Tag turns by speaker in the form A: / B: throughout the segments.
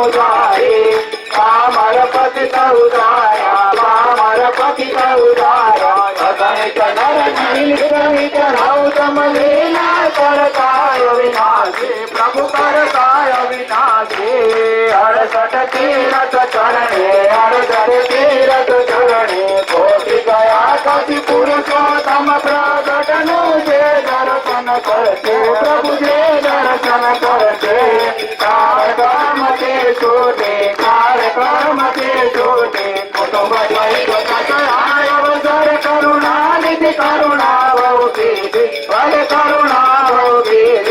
A: ઉધારે પામર પતિત ઉધાર્યા પામર પતિત ઉધાર્યા અગણિત નર નીલકંઠ ગૌતમ લીલા કરતાય વિનાશે પ્રભુ કરતાય વિનાશે 68 તીરથ ચરણે 68 તીરથ ચરણે કોટી ગયા કતિ પુરુષોત્તમ પ્રગટનું જે દર્શન કરશે પ્રભુ જે દર્શન કરશે કાર્યક્રમ તે છોટે કાર્યક્રમ તે છોટે કુટુંબ અવસર કરુણા નિધિ કરુણા ભૌતિક ભલે કરુણા ભૌતિક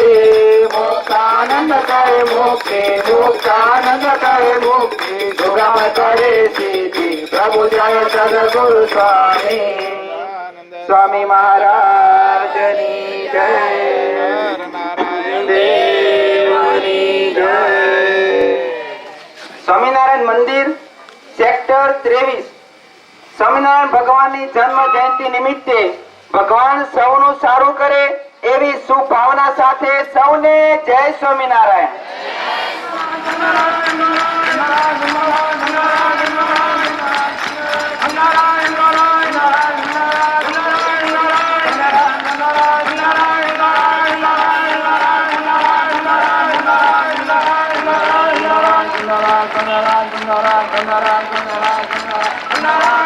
A: મુક્તાનંદ કરે મુક્તિ મુક્તાનંદ કરે મુક્તિ સુગમ કરે સિદ્ધિ પ્રભુ જય સદગુરુ સ્વામી સ્વામી મહારાજની જય દેવની જય સ્વામિનારાયણ મંદિર સેક્ટર 23 સ્વામિનારાયણ ભગવાનની જન્મ જયંતિ નિમિત્તે ભગવાન સૌનું સારું કરે એવી શુભ ભાવના સાથે સૌને જય સ્વામિનારાયણ. Nara